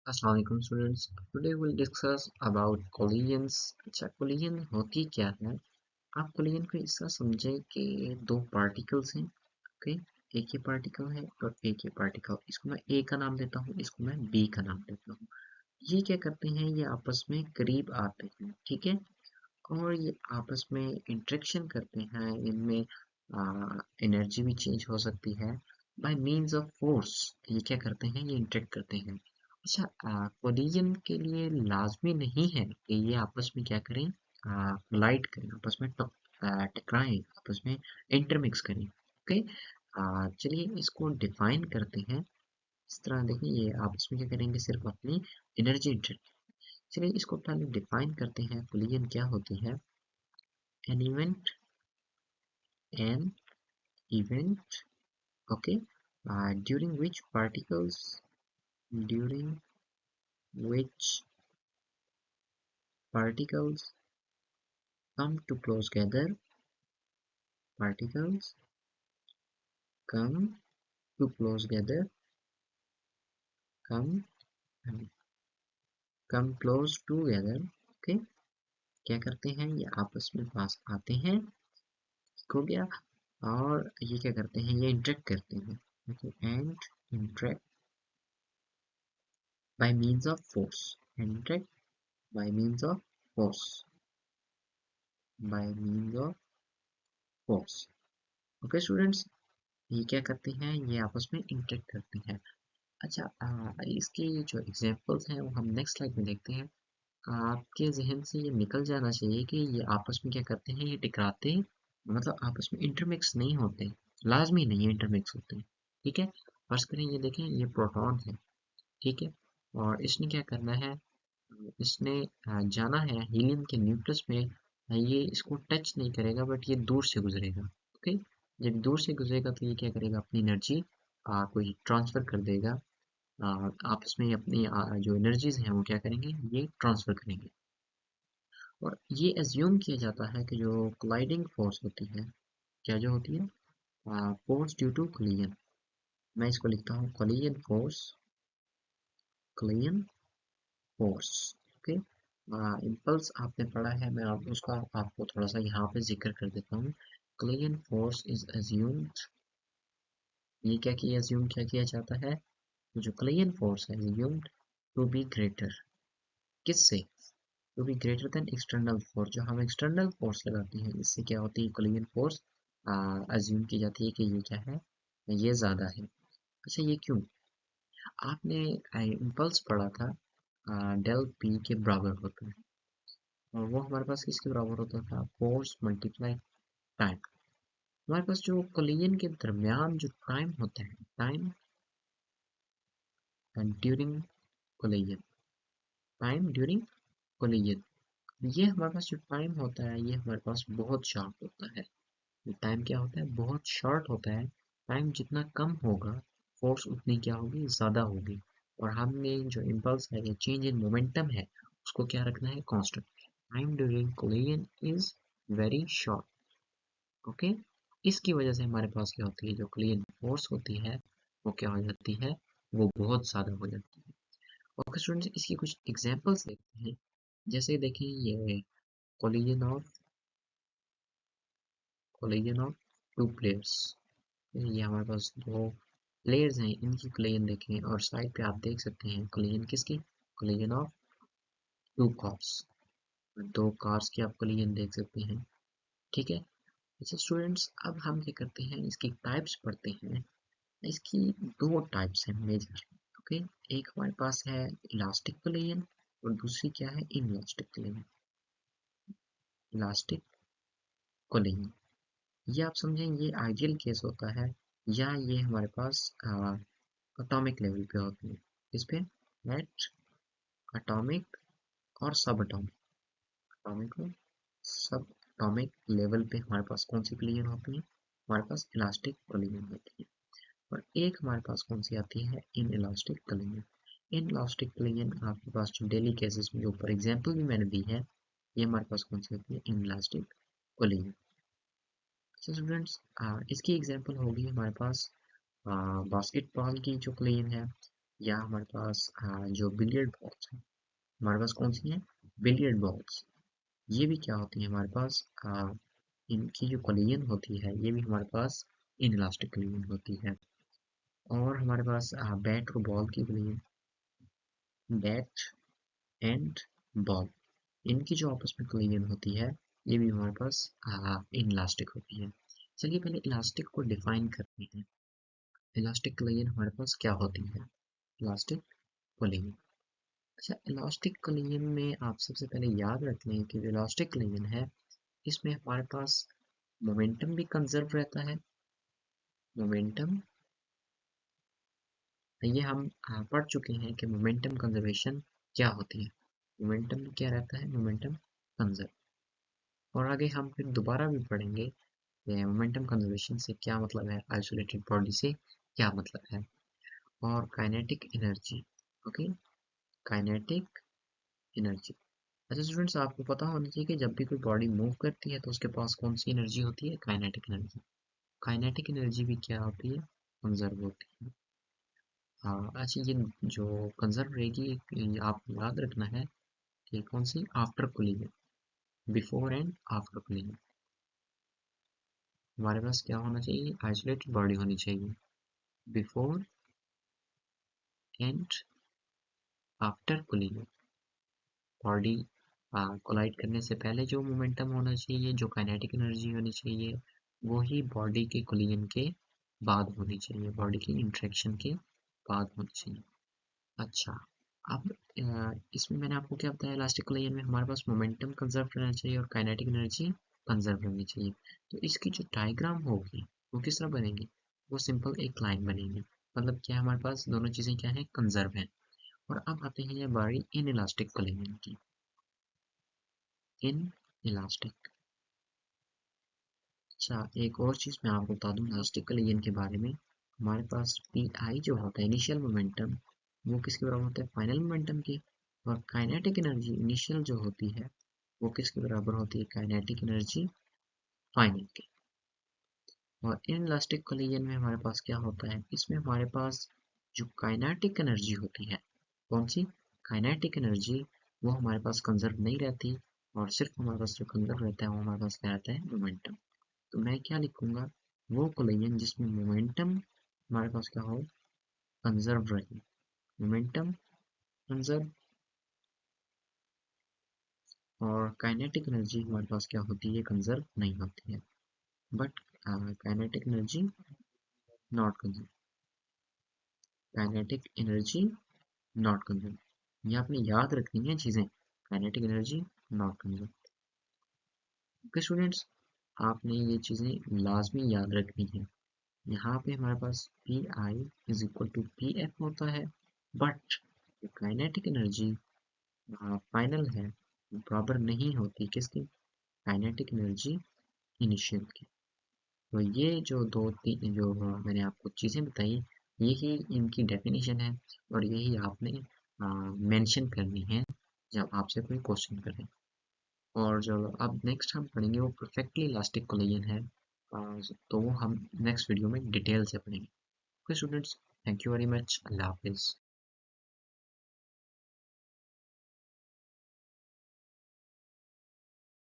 अस्सलाम वालेकुम students. Today will discuss about collisions. अच्छा, कोलिजन होती क्या है? आप कोलिजन को इसका समझें कि दो पार्टिकल्स हैं। ओके, एक ये पार्टिकल है और एक ये पार्टिकल। इसको मैं ए का नाम देता हूँ, इसको मैं बी का नाम देता हूँ। ये क्या करते हैं? ये आपस में करीब आते हैं, ठीक है, और ये आपस में इंटरेक्शन करते हैं। इनमें एनर्जी भी चेंज हो सकती है बाय मीन्स ऑफ फोर्स। ये क्या करते हैं? ये इंटरेक्ट करते हैं। अच्छा, कोलिजन के लिए लाजमी नहीं है कि ये आपस में क्या करें, कोलाइड करें, आपस में टकराएं, आपस में इंटरमिक्स करें। ओके, चलिए इसको डिफाइन करते हैं। इस तरह देखिए, ये आपस में क्या करेंगे? सिर्फ अपनी एनर्जी इंटरेक्ट। चलिए इसको पहले डिफाइन करते हैं। कोलिजन क्या होती है? An event, an event, okay, during which during which particles come to close gather particles come to close gather come come close together, okay, क्या करते हैं? ये आपस में पास आते हैं, हो गया। और ये क्या करते हैं? ये इंटरेक्ट करते हैं, and interact by means of force, interact by means of force, by means of force। Okay students, ये क्या करते हैं? ये आपस में इंटरेक्ट करते हैं। अच्छा, इसके जो एग्जांपल्स हैं वो हम नेक्स्ट स्लाइड में देखते हैं। आपके जहन से ये निकल जाना चाहिए कि ये आपस में क्या करते हैं? ये टकराते, मतलब आपस में इंटरमिक्स नहीं होते, लाजमी नहीं है इंटरमिक्स होते, ठीक है। फर्स्ट करें, ये देखें, ये प्रोटॉन है, ठीक है, और इसने क्या करना है? इसने जाना है हीलियम के न्यूक्लियस में। ये इसको टच नहीं करेगा, बट ये दूर से गुजरेगा। ओके, जब दूर से गुजरेगा तो ये क्या करेगा? अपनी एनर्जी कोई ट्रांसफर कर देगा। आपस में अपनी जो एनर्जीज हैं वो क्या करेंगे? ये ट्रांसफर करेंगे। और ये एज्यूम किया जाता है कि जो कोलाइडिंग फोर्स होती है, क्या जो होती है? Force due to collision. मैं इसको लिखता हूँ collision force, collision force. Okay, impulse आपने पढ़ा है, मैं आप उसका आपको थोड़ा सा यहाँ पे जिक्र कर देता हूँ। कोलिजन फोर्स इज अज्यूम्ड, ये क्या किया? अज्यूम क्या किया जाता है? जो कोलिजन फोर्स है अज्यूम्ड टू बी ग्रेटर, किससे? To be greater than external force. जो हम एक्सटर्नल फोर्स लगाते हैं, इससे क्या होती है? कोलिजन फोर्स अज्यूम की जाती है कि ये क्या है? ये ज़्यादा है। अच्छा, ये क्यों? आपने इम्पल्स पढ़ा था, डेल पी के बराबर होता है, और वो हमारे पास किसके बराबर होता था? Force multiply time. हमारे पास जो कोलिजन के दरमियान जो टाइम होता है, time during collision, time during collision, ये हमारे पास जो टाइम होता है, ये हमारे पास बहुत शार्प होता है। टाइम क्या होता है? बहुत शॉर्ट होता है। टाइम जितना कम होगा, फोर्स उतनी क्या होगी? ज़्यादा होगी। और हमने जो इम्पल्स है या चेंज इन मोमेंटम है, उसको क्या रखना है? Constant. Time during collision is very short. Okay, इसकी वजह से हमारे पास क्या होती है? जो कोलिजन फोर्स होती है वो क्या हो जाती है? वो बहुत ज़्यादा हो जाती है। ओके स्टूडेंट्स, इसकी कुछ एग्जांपल्स देखते हैं। जैसे देखिए, ये collision of collision of two players. ये हमारे पास दो प्लेयर्स हैं, इनकी कोलिजन देखें, और साइड पे आप देख सकते हैं कोलिजन किसकी? Collision of two cars. दो कार्स की आप कोलिजन देख सकते हैं, ठीक है। अच्छा स्टूडेंट्स, अब हम क्या करते हैं? इसकी टाइप्स पढ़ते हैं। इसकी दो टाइप्स हैं मेजर। ओके, एक हमारे पास है इलास्टिक कोलिजन, और दूसरी क्या है? Inelastic collision. इलास्टिक कोलिजन, ये आप समझें, ये आइडियल केस होता है, या ये हमारे पास एटॉमिक लेवल पे होती है। इस पे एट एटॉमिक और सब एटॉमिक, एटॉमिक और सब एटॉमिक लेवल पे हमारे पास कौन सी कोलिजन होती है? हमारे पास इलास्टिक कोलिजन होती है। और एक हमारे पास कौन सी आती है? In elastic collision. In elastic collision आपके पास जो डेली केसेस में जो ऊपर एग्जांपल भी मैंने दी है, ये हमारे पास कौन सी होती है? In elastic collision. अच्छा स्टूडेंट्स, इसकी एग्जांपल होगी हमारे पास बास्केटबॉल की जो कोलिजन है, या हमारे पास जो बिलियर्ड बॉल्स हैं, हमारे पास कौन सी हैं? Billiard balls. ये भी क्या होती है हमारे पास, इनकी जो कॉलिजन होती है ये भी हमारे पास इनइलास्टिक कॉलिजन होती है। और हमारे पास बैट और बॉल की कॉलिजन, बैट एंड बॉल, इनकी जो आपस में कॉलिजन होती है ये भी हमारे पास इनइलास्टिक होती है। चलिए पहले इलास्टिक को डिफाइन करते हैं। इलास्टिक कॉलिजन हमारे पास क्या होती है? इलास्टिक कॉलिजन, अच्छा इलास्टिक कॉलिजन में आप सबसे पहले याद रख लें कि जो इलास्टिक कॉलिजन है इसमें हमारे पास मोमेंटम भी कंजर्व रहता है। मोमेंटम, ये हम पढ़ चुके हैं कि मोमेंटम कंजर्वेशन क्या होती है। मोमेंटम क्या रहता है? Momentum conserve. और आगे हम फिर दोबारा भी पढ़ेंगे कि मोमेंटम कंजर्वेशन से क्या मतलब है, आइसोलेटेड बॉडी से क्या मतलब है। और kinetic energy, okay, kinetic energy. अच्छा स्टूडेंट्स, आपको पता होना चाहिए कि जब भी कोई बॉडी मूव करती है तो उसके पास कौन सी एनर्जी होती है? Kinetic energy. काइनेटिक एनर्जी भी क्या होती है? कंजर्व होती है। हाँ, अच्छा ये जो कंजर्व रहेगी, आपको याद रखना है कि कौन सी? After cooling, before and after cooling. हमारे पास क्या होना चाहिए? आइसोलेटेड बॉडी होनी चाहिए before and after cooling. Body collide करने से पहले जो मोमेंटम होना चाहिए, जो काइनेटिक एनर्जी होनी चाहिए, वो ही बॉडी के कोलिजन के बाद होनी चाहिए, बॉडी की इंटरेक्शन के बाद होनी चाहिए। अच्छा, अब इसमें मैंने आपको क्या बताया, इलास्टिक कोलिजन में हमारे पास मोमेंटम कंजर्व रहना चाहिए और काइनेटिक एनर्जी कंजर्व रहनी चाहिए। तो इसकी जो डायग्राम होगी वो किस तरह बनेगी? वो सिंपल एक लाइन बनेगी। मतलब क्या है, हमारे पास दोनों चीज़ें क्या है? कंजर्व है। और अब आते हैं ये बारी इन इलास्टिक कोलिजन की। इन इलास्टिक, अच्छा एक और चीज़ मैं आपको बता दूं इलास्टिक कलीजन के बारे में। हमारे पास पी आई जो होता है इनिशियल मोमेंटम, वो किसके बराबर होता है? फाइनल मोमेंटम की। और काइनेटिक एनर्जी इनिशियल जो होती है वो किसके बराबर होती है? काइनेटिक एनर्जी फाइनल की। और इन इलास्टिक कलीजन में हमारे पास क्या होता है? इसमें हमारे पास जो काइनेटिक एनर्जी होती है, कौन सी? काइनेटिक एनर्जी, वो हमारे पास कंजर्व नहीं रहती। और सिर्फ हमारे पास जो कंजर्व रहता है वो हमारे पास क्या रहता है? मोमेंटम। तो मैं क्या लिखूंगा? वो कोलिजन जिसमें मोमेंटम हमारे पास क्या हो? कंजर्व रहे। मोमेंटम कंजर्व, और काइनेटिक एनर्जी हमारे पास क्या होती है? कंजर्व नहीं होती है। But kinetic energy not conserve, kinetic energy not conserve, ये आपने याद रखनी है चीजें। Kinetic energy not conserve. Okay students, आपने ये चीजें लाजमी याद रखनी है। यहाँ पे हमारे पास P I is equal to P F होता है, बट काइनेटिक एनर्जी फाइनल है बराबर नहीं होती किसकी? काइनेटिक एनर्जी इनिशियल की। तो ये जो दो तीन जो मैंने आपको चीज़ें बताई, यही इनकी डेफिनेशन है। और यही आपने मेंशन करनी है जब आपसे कोई क्वेश्चन करे। और जो अब नेक्स्ट हम पढ़ेंगे वो परफेक्टली इलास्टिक कोलिजन है। तो वो हम नेक्स्ट वीडियो में डिटेल से पढ़ेंगे। Okay students, thank you very much, अल्लाह हाफिज़।